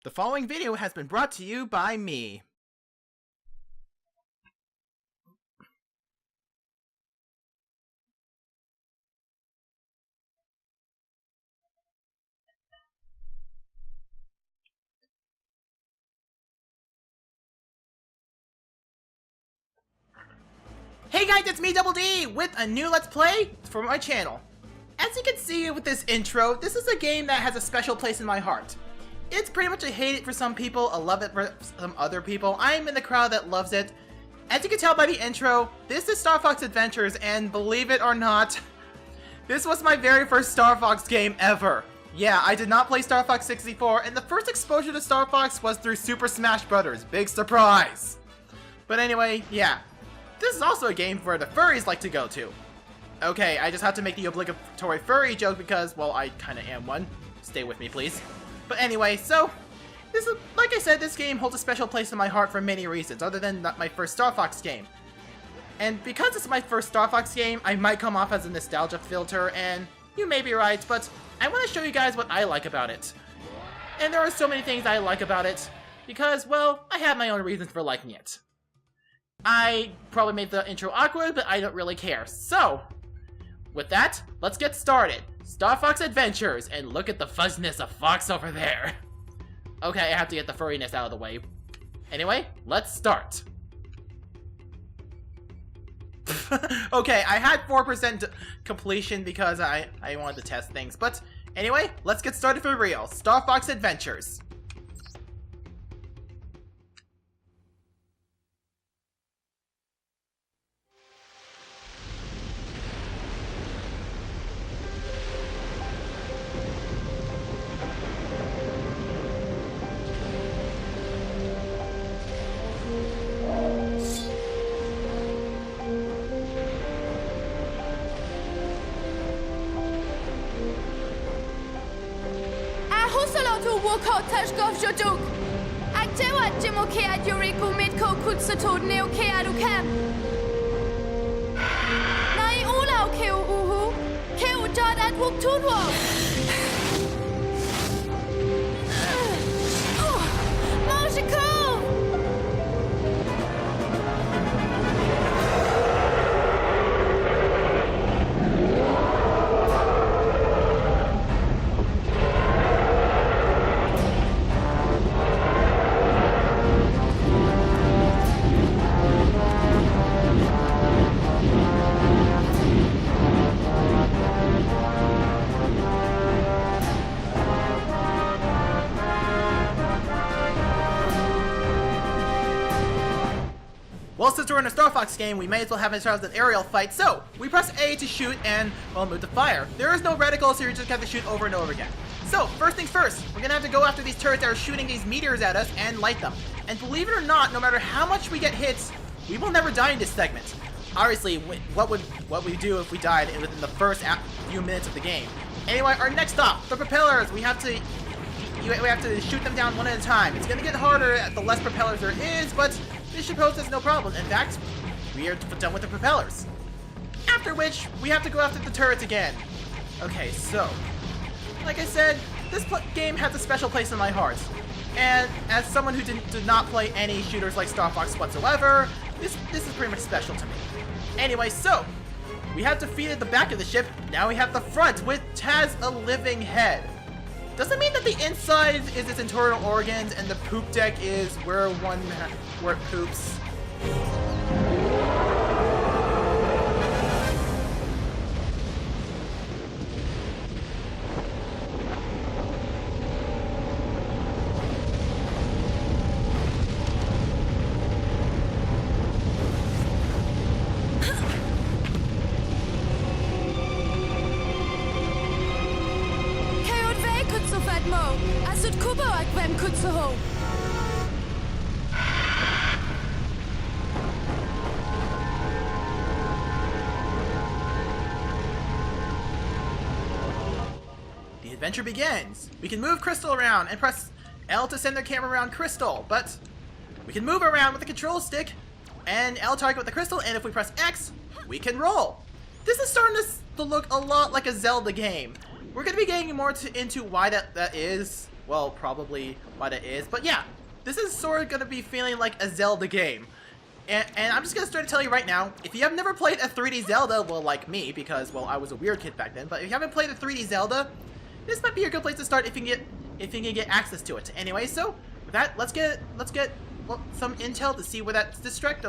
The following video has been brought to you by me. Hey guys, it's me, Double D, with a new Let's Play for my channel. As you can see with this intro, this is a game that has a special place in my heart. It's pretty much a hate it for some people, a love it for some other people. I'm in the crowd that loves it. As you can tell by the intro, this is Star Fox Adventures, and believe it or not, this was my very first Star Fox game ever. Yeah, I did not play Star Fox 64, and the first exposure to Star Fox was through Super Smash Bros. Big surprise! But anyway, yeah. This is also a game where the furries like to go to. Okay, I just have to make the obligatory furry joke because, well, I kinda am one. Stay with me, please. But anyway, so, this is, like I said, this game holds a special place in my heart for many reasons, other than my first Star Fox game. And because it's my first Star Fox game, I might come off as a nostalgia filter, and you may be right, but I want to show you guys what I like about it. And there are so many things I like about it, because, well, I have my own reasons for liking it. I probably made the intro awkward, but I don't really care. So, with that, let's get started. Star Fox Adventures, and look at the fuzziness of Fox over there. Okay, I have to get the furriness out of the way. Anyway, let's start. Okay, I had 4% completion because I wanted to test things, but anyway, let's get started for real. Star Fox Adventures. Joduk. Aktewa Jimokea Yuriko Mitko Kutsato Neokea Dukam. Nai Ula Keo Uhu. Keo Jad at Wuk Tudwo. Mojiko! Well, since we're in a Star Fox game, we may as well have ourselves an aerial fight, so we press A to shoot and, well, move to fire. There is no reticle, so you just have to shoot over and over again. So, first things first, we're gonna have to go after these turrets that are shooting these meteors at us and light them. And believe it or not, no matter how much we get hit, we will never die in this segment. Obviously, what would we do if we died within the first few minutes of the game? Anyway, our next stop, the propellers. We have to shoot them down one at a time. It's gonna get harder the less propellers there is, but this should pose us no problem. In fact, we are done with the propellers. After which, we have to go after the turrets again. Okay, so, like I said, this game has a special place in my heart. And as someone who did not play any shooters like Star Fox whatsoever, this is pretty much special to me. Anyway, so, we have defeated the back of the ship, now we have the front, which has a living head. Does it mean that the inside is its internal organs and the poop deck is where it poops? The adventure begins. We can move Krystal around and press L to send the camera around Krystal, but we can move around with the control stick and L target with the Krystal, and if we press X, we can roll. This is starting to look a lot like a Zelda game. We're going to be getting more into why that is well, probably what it is. But yeah, this is sort of going to be feeling like a Zelda game. And I'm just going to start to tell you right now, if you have never played a 3D Zelda, well, like me, because, well, I was a weird kid back then, but if you haven't played a 3D Zelda, this might be a good place to start if you can get access to it. Anyway, so with that, let's get well, some intel to see where that distract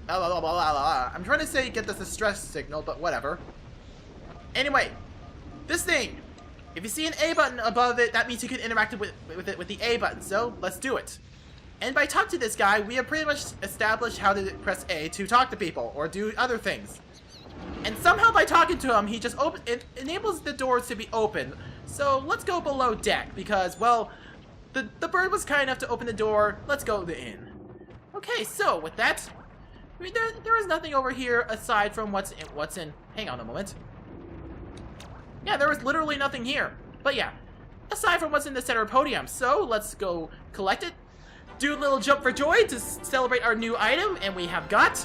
I'm trying to say get the distress signal, but whatever. Anyway, this thing, if you see an A button above it, that means you can interact with it with the A button. So let's do it. And by talk to this guy, we have pretty much established how to press A to talk to people or do other things. And somehow by talking to him, he just enables the doors to be open. So let's go below deck because, well, the bird was kind enough to open the door. Let's go in. Okay, so with that, I mean, there is nothing over here aside from what's in. Hang on a moment. Yeah, there is literally nothing here. But yeah, aside from what's in the center podium. So let's go collect it. Do a little jump for joy to celebrate our new item, and we have got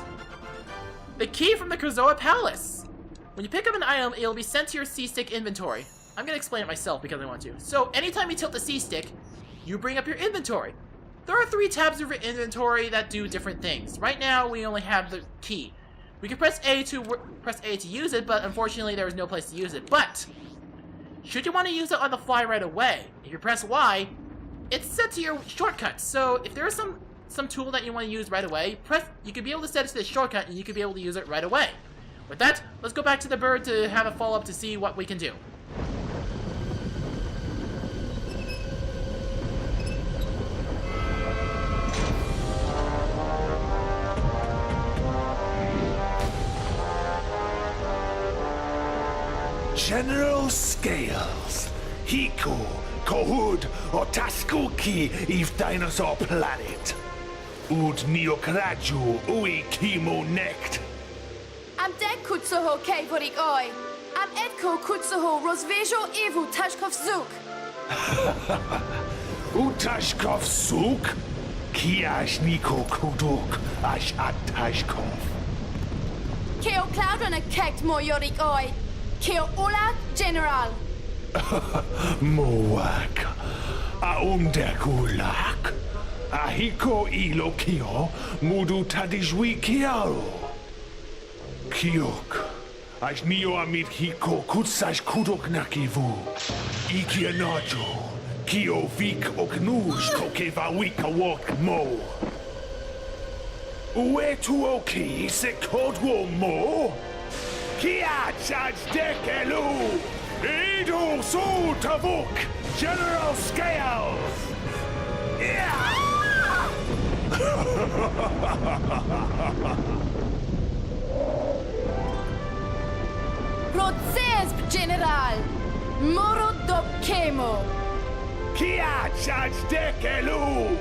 the key from the Krystal Palace. When you pick up an item, it'll be sent to your C-stick inventory. I'm gonna explain it myself because I want to. So anytime you tilt the C-stick, you bring up your inventory. There are 3 tabs of your inventory that do different things. Right now, we only have the key. We can press A to use it, but unfortunately, there is no place to use it. But should you want to use it on the fly right away, if you press Y, it's set to your shortcuts. So if there is some tool that you want to use right away, you could be able to set it to the shortcut and you could be able to use it right away. With that, let's go back to the bird to have a follow-up to see what we can do. General Scales, Hiku, Kohud, or Taskuki, Eve Dinosaur Planet. Ud Neokraju, Ui Kimo Nekt. Am dek kutsuho kejvorik oj. Am edko kutsuho rozvežo evu Tashkov Zuk. Utashkov Suk? Kiash Niko Kuduk, Ash Atashkov. Keo Cloudrunner kekt mojorik oj. Keo Ola General. Moak. Aumdekulak. Ahiko Ilokio, Mudu Tadijwi Kiaro. Kiok. Ash Nio Amit Hiko Kutsash Kudok Nakivu. Ikianajo. Kio Vik Oknuj Kokeva Wika Wok Mo. Uetuoki se Kodwo Mo. Kia Chaj Dekelu! Edu Su Tavuk! General Scales! Yeah! Proces General. Moro do Kemo. Kia Chaj Dekelu!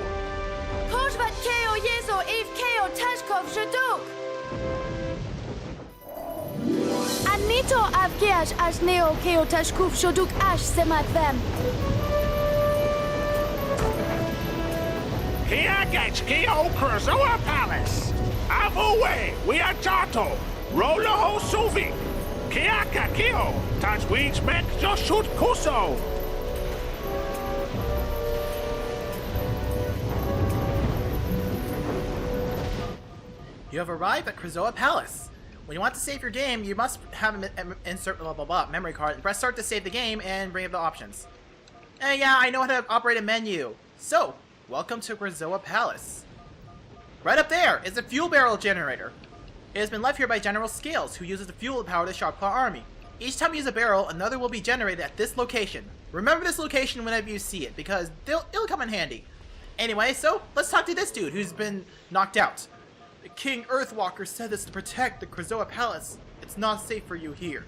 Koshvat Keo Yezo Eve Keo Tashkov Jaduk. Anito Avgeash Ash Neo Keo Tashkuf Shoduk Ash Sematvem. Kia Gach Kio Krystal Palace! Avue, we are Jato! Rolo Suvik! Kia Kakio! Tajwich Mek Joshut Kuso! You have arrived at Krystal Palace. When you want to save your game, you must have an insert blah blah blah memory card and press start to save the game and bring up the options. And yeah, I know how to operate a menu. So, welcome to Krystal Palace. Right up there is a fuel barrel generator. It has been left here by General Scales, who uses the fuel to power the Sharp Claw army. Each time you use a barrel, another will be generated at this location. Remember this location whenever you see it, because it'll come in handy. Anyway, so let's talk to this dude who's been knocked out. The King Earthwalker said this to protect the Krystal Palace. It's not safe for you here.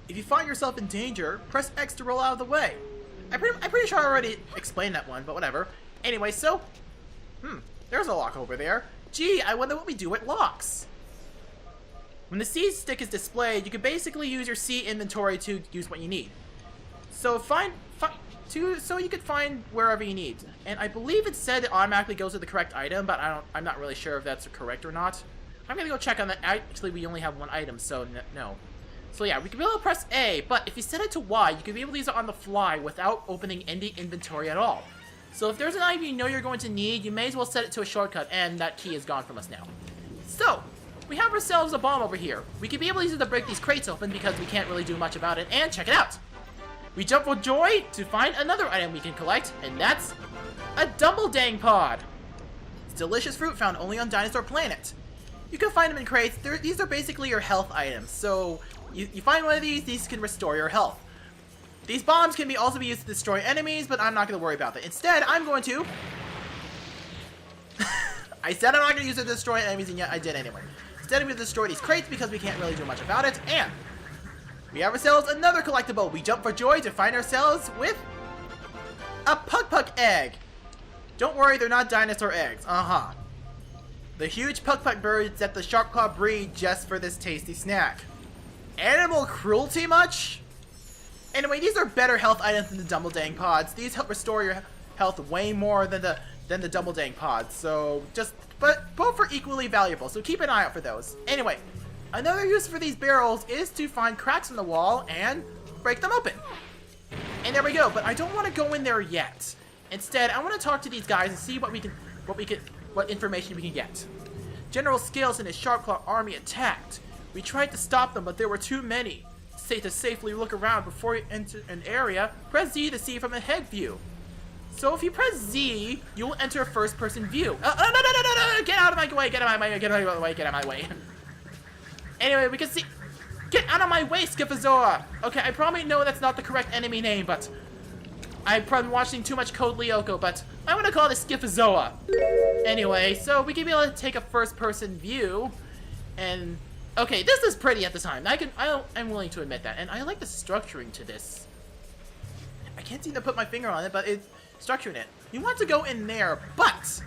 If you find yourself in danger, press X to roll out of the way. I'm pretty sure I already explained that one, but whatever. Anyway, so... there's a lock over there. Gee, I wonder what we do with locks. When the C stick is displayed, you can basically use your C inventory to use what you need. So so you could find wherever you need. And I believe it said it automatically goes to the correct item, but I'm not really sure if that's correct or not. I'm gonna go check on that. Actually, we only have one item, so no. So yeah, we can be able to press A, but if you set it to Y, you can be able to use it on the fly without opening any inventory at all. So if there's an item you know you're going to need, you may as well set it to a shortcut, and that key is gone from us now. So, we have ourselves a bomb over here. We can be able to use it to break these crates open because we can't really do much about it, and check it out! We jump for joy to find another item we can collect, and that's a double dang pod! It's delicious fruit found only on Dinosaur Planet. You can find them in crates. These are basically your health items, so you find one of these can restore your health. These bombs can also be used to destroy enemies, but I'm not going to worry about that. Instead, I'm going to... I said I'm not going to use it to destroy enemies, and yet I did anyway. Instead, I'm going to destroy these crates because we can't really do much about it, and we have ourselves another collectible. We jump for joy to find ourselves with a Pug egg. Don't worry, they're not dinosaur eggs. The huge Pug birds that the Sharp Claw breed just for this tasty snack. Animal cruelty much? Anyway, these are better health items than the Double Dang Pods. These help restore your health way more than the Double Dang Pods. So but both are equally valuable. So keep an eye out for those. Anyway, another use for these barrels is to find cracks in the wall and break them open. And there we go. But I don't want to go in there yet. Instead, I want to talk to these guys and see what information we can get. General Scales and his Sharp Claw army attacked. We tried to stop them, but there were too many. To safely look around before you enter an area, press Z to see from a head view. So if you press Z, you will enter a first-person view. No! Get out of my way! Get out of my way! Get out of my way! Get out of my way! Anyway, we can see... Get out of my way, Schifozoa! Okay, I probably know that's not the correct enemy name, but... I've probably been watching too much Code Lyoko, but I'm gonna call this Schifozoa. Anyway, so we can be able to take a first-person view, and... Okay, this is pretty at the time. I'm willing to admit that, and I like the structuring to this. I can't seem to put my finger on it, but it's structuring it. You want to go in there, but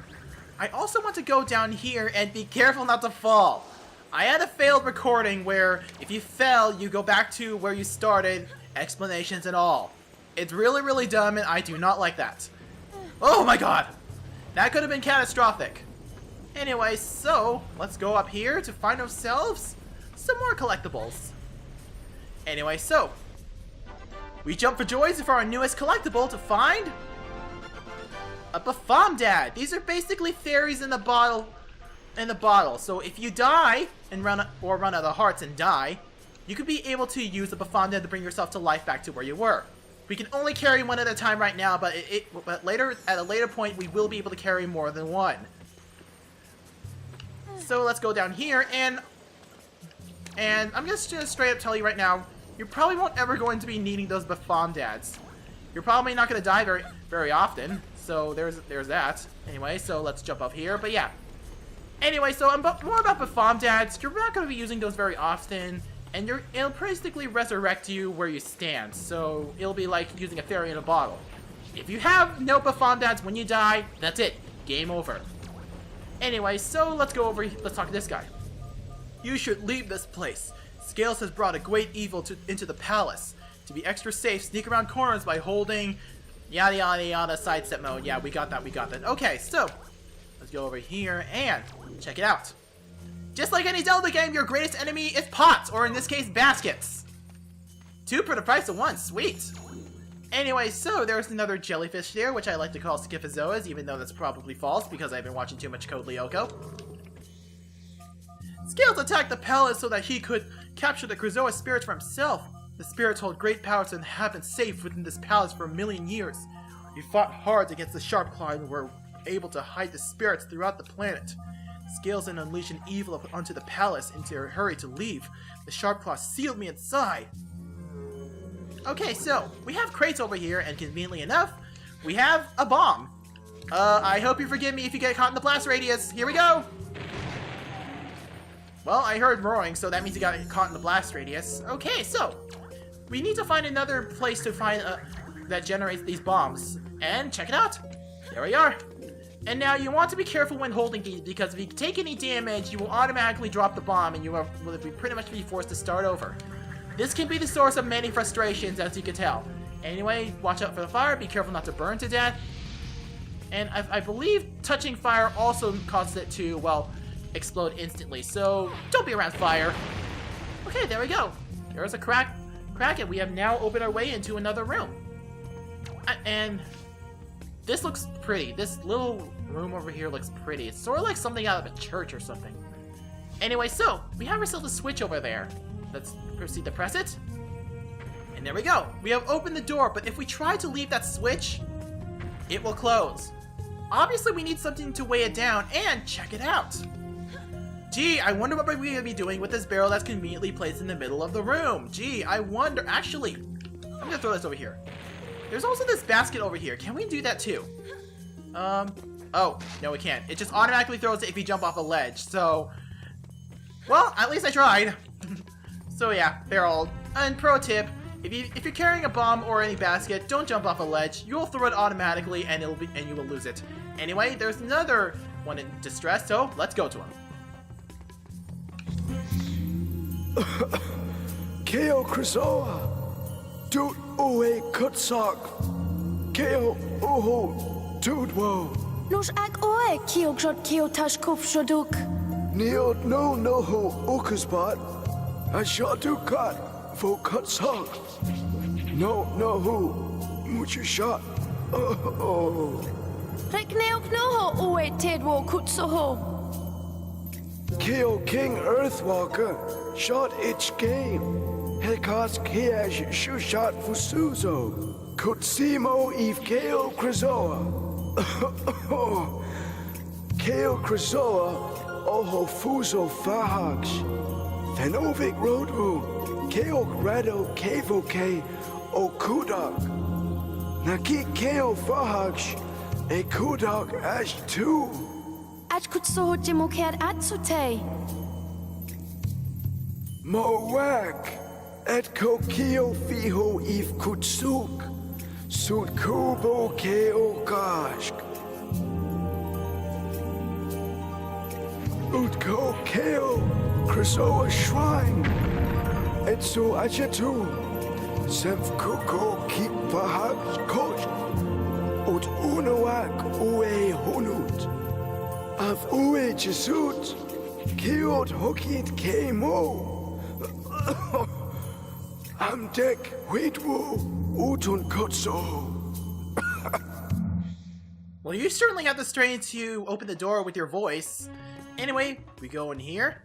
I also want to go down here and be careful not to fall. I had a failed recording where if you fell, you go back to where you started, explanations and all. It's really, really dumb, and I do not like that. Oh my god! That could have been catastrophic. Anyway, so, let's go up here to find ourselves some more collectibles. Anyway, so, we jump for joys for our newest collectible to find a Bafomdad. These are basically fairies in the bottle. So if you die and run out of hearts and die, you could be able to use the Bafomdad to bring yourself to life back to where you were. We can only carry one at a time right now, but at a later point we will be able to carry more than one. So let's go down here, and I'm just gonna straight up tell you right now, you probably won't ever going to be needing those Bafomdads. You're probably not gonna die very often, so there's that. Anyway, so let's jump up here, but yeah. Anyway, so more about Bafomdads. You're not gonna be using those very often, and it'll basically resurrect you where you stand. So it'll be like using a fairy in a bottle. If you have no Bafomdads when you die, that's it. Game over. Anyway, so let's talk to this guy. You should leave this place. Scales has brought a great evil into the palace. To be extra safe, sneak around corners by holding yada yada yada sidestep mode. Yeah, we got that. Okay, so let's go over here and check it out. Just like any Zelda game, your greatest enemy is pots, or in this case, baskets. 2 for the price of 1, sweet. Anyway, so there's another jellyfish there, which I like to call Schifozoas, even though that's probably false because I've been watching too much Code Lyoko. Scales attacked the palace so that he could capture the Krizoa spirits for himself. The spirits hold great powers and have been safe within this palace for 1,000,000 years. We fought hard against the Sharp Claw and were able to hide the spirits throughout the planet. Scales and unleashed an evil onto the palace in their hurry to leave. The Sharp Claw sealed me inside. Okay, so, we have crates over here, and conveniently enough, we have a bomb. I hope you forgive me if you get caught in the blast radius. Here we go! Well, I heard roaring, so that means you got caught in the blast radius. Okay, so, we need to find another place to find that generates these bombs. And check it out! There we are! And now you want to be careful when holding these, because if you take any damage, you will automatically drop the bomb, and you will pretty much be forced to start over. This can be the source of many frustrations, as you can tell. Anyway, watch out for the fire, be careful not to burn to death. And I believe touching fire also causes it to, well, explode instantly, so don't be around fire. Okay, there we go. there's a crack and we have now opened our way into another room. And this looks pretty. This little room over here looks pretty. It's sort of like something out of a church or something. Anyway, so we have ourselves a switch over there. Let's proceed to press it. And there we go. We have opened the door, but if we try to leave that switch, it will close. Obviously, we need something to weigh it down, and check it out. Gee, I wonder what we're going to be doing with this barrel that's conveniently placed in the middle of the room. Gee, I wonder. Actually, I'm going to throw this over here. There's also this basket over here. Can we do that too? Oh, no we can't. It just automatically throws it if you jump off a ledge, so... Well, at least I tried. So yeah, barrel. And pro tip, if you're carrying a bomb or any basket, don't jump off a ledge. You'll throw it automatically and you will lose it. Anyway, there's another one in distress, so let's go to him. Keo Krystal, Dude Uwe Kutsak, Keo Uho, Dude Wo, Los ak oe kio grot kio tash kuf shoduk. Neod no Noho Ukasbat, Ashadukat, Vo Kutsak, No Noho, Muchishot, Oh, Rek neok noho oe tedwo kutsoho. Keo King Earthwalker, Shot Ich Game. Hekas Kiash Shushat Fusuzo, Kutsimo Eve Keo Krizoa. Keo Krizoa, Oho Fuso Fahax, Fenovic Rodu, Keo Grado Kevoke, Okudak, Naki Keo Fahax, A Kudak Ash 2. Ach kutsoho jimokert atsute. Moak. Et kokio fiho if kutsuk, sud kubo keo gashk. Utko keo, Krisoa shrine, et so achatu, semf kuko keep perhaps kosh, ut unoak ue hunut, av ue jesut, kiot hokit kemo. I'm Deck Weedwoo Utun Kotso. Well, you certainly have the strength to open the door with your voice. Anyway, we go in here.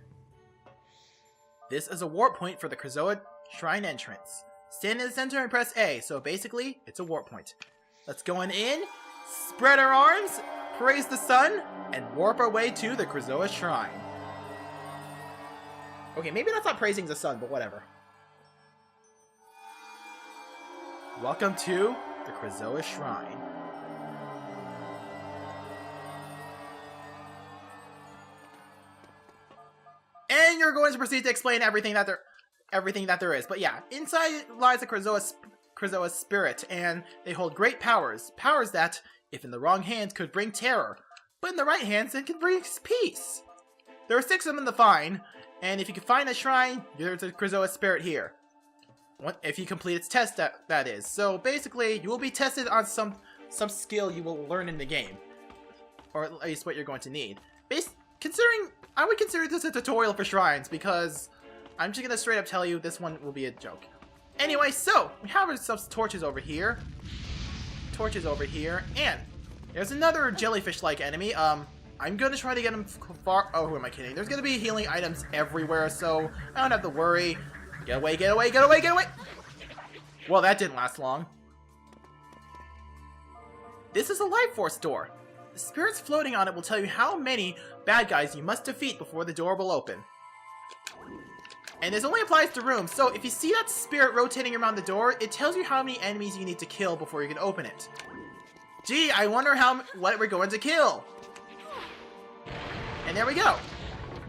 This is a warp point for the Krizoa Shrine entrance. Stand in the center and press A, so basically, it's a warp point. Let's go on in, spread our arms, praise the sun, and warp our way to the Krizoa Shrine. Okay, maybe that's not praising the sun, but whatever. Welcome to the Krizoa Shrine. And you're going to proceed to explain everything that there is. But yeah, inside lies the Krizoa spirit, and they hold great powers. Powers that, if in the wrong hands, could bring terror, but in the right hands, it can bring peace. There are 6 of them to find, and if you can find a shrine, there's a Krizoa spirit here. If you complete its test, that is. So basically, you will be tested on some skill you will learn in the game, or at least what you're going to need. I would consider this a tutorial for shrines, because I'm just gonna straight up tell you this one will be a joke. Anyway, so we have some torches over here, and there's another jellyfish-like enemy. I'm gonna try to get him far. Oh, who am I kidding? There's gonna be healing items everywhere, so I don't have to worry. Get away, get away, get away, get away! Well, that didn't last long. This is a life force door. The spirits floating on it will tell you how many bad guys you must defeat before the door will open. And this only applies to rooms, so if you see that spirit rotating around the door, it tells you how many enemies you need to kill before you can open it. Gee, I wonder what we're going to kill. And there we go.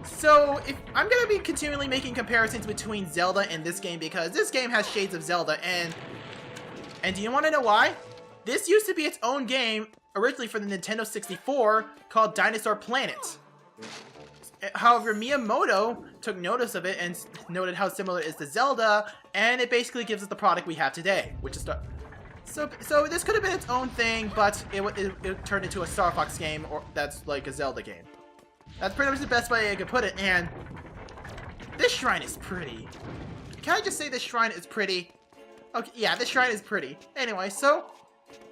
So, I'm going to be continually making comparisons between Zelda and this game, because this game has shades of Zelda, and do you want to know why? This used to be its own game, originally for the Nintendo 64, called Dinosaur Planet. However, Miyamoto took notice of it and noted how similar it is to Zelda, and it basically gives us the product we have today, which is... So this could have been its own thing, but it turned into a Star Fox game, or that's like a Zelda game. That's pretty much the best way I could put it, and this shrine is pretty. can I just say this shrine is pretty? Okay, yeah, this shrine is pretty. Anyway, so,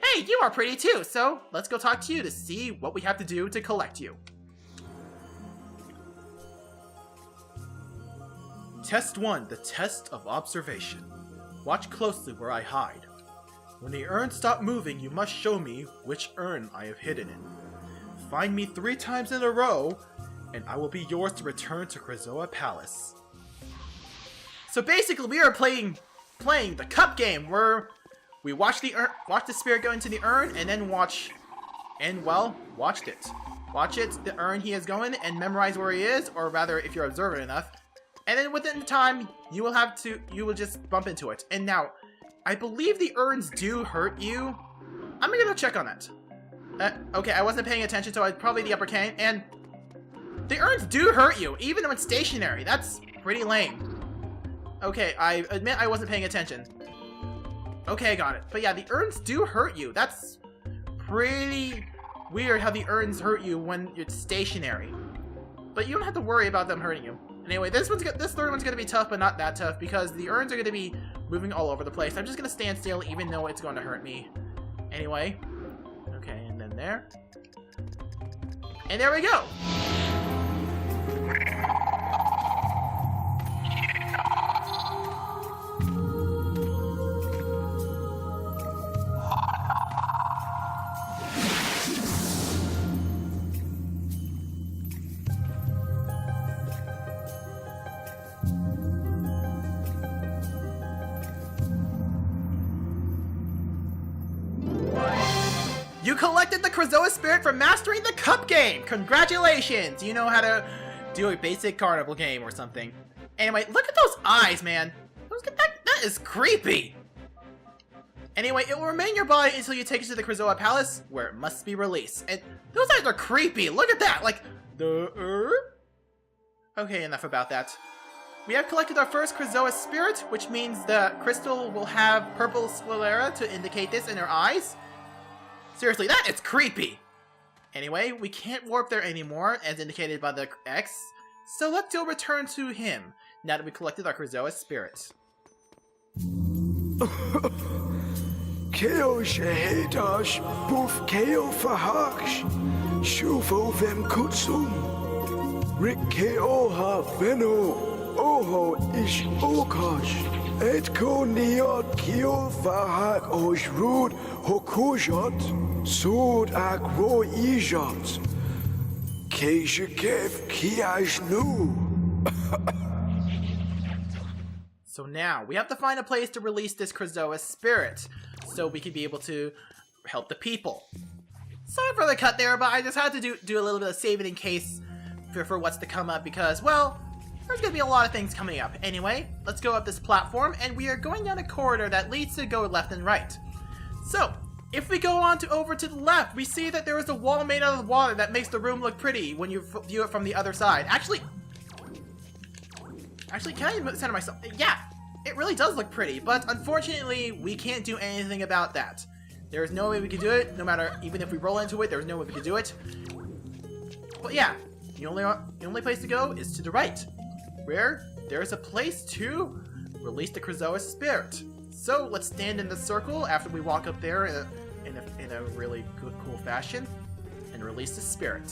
hey, you are pretty too, so let's go talk to you to see what we have to do to collect you. Test 1, the test of observation. Watch closely where I hide. When the urn stops moving, you must show me which urn I have hidden in. Find me 3 times in a row, and I will be yours to return to Krystal Palace. So basically, we are playing the cup game, where we watch the spirit go into the urn, and then watched it. Watch it, the urn he is going, and memorize where he is, or rather, if you're observant enough. And then within the time, you will just bump into it. And now, I believe the urns do hurt you. I'm gonna go check on that. Okay, I wasn't paying attention, so I probably the upper cane, and the urns do hurt you, even though it's stationary. That's pretty lame. Okay, I admit I wasn't paying attention. Okay, I got it. But yeah, the urns do hurt you. That's pretty weird how the urns hurt you when it's stationary. But you don't have to worry about them hurting you. Anyway, this third one's gonna be tough, but not that tough, because the urns are gonna be moving all over the place. I'm just gonna stand still, even though it's going to hurt me. Anyway. Okay, and then there. And there we go! You collected the Krystal Spirit for mastering the cup game! Congratulations! You know how to do a basic carnival game or something. Anyway, look at those eyes, man! That is creepy! Anyway, it will remain your body until you take it to the Krystal Palace, where it must be released. And those eyes are creepy! Look at that! Like, Okay, enough about that. We have collected our first Krystal Spirit, which means the crystal will have purple sclera to indicate this in her eyes. Seriously, that is creepy! Anyway, we can't warp there anymore, as indicated by the X, so let's go return to him, now that we collected our Krystal Spirit. Keo Shahedash, Boof Keo Fahash, Shufo Vem Kutsum, Rick Keo Ha Veno, Oho Ish Okash, Etko Niot Keo Fahak Osh Rud Hokujot, Sud Agro Ijot, Keishakev Kiaj Nu. So now, we have to find a place to release this Krystal Spirit, so we can be able to help the people. Sorry for the cut there, but I just had to do a little bit of saving in case for what's to come up, because, well, there's gonna be a lot of things coming up. Anyway, let's go up this platform, and we are going down a corridor that leads to go left and right. So, if we go on over to the left, we see that there is a wall made out of water that makes the room look pretty when you view it from the other side. Actually, can I center myself? Yeah, it really does look pretty, but unfortunately, we can't do anything about that. There is no way we can do it, no matter, even if we roll into it, there's no way we can do it. But yeah, the only place to go is to the right, where there's a place to release the Krystal Spirit. So let's stand in the circle after we walk up there in a really good, cool fashion and release the spirit.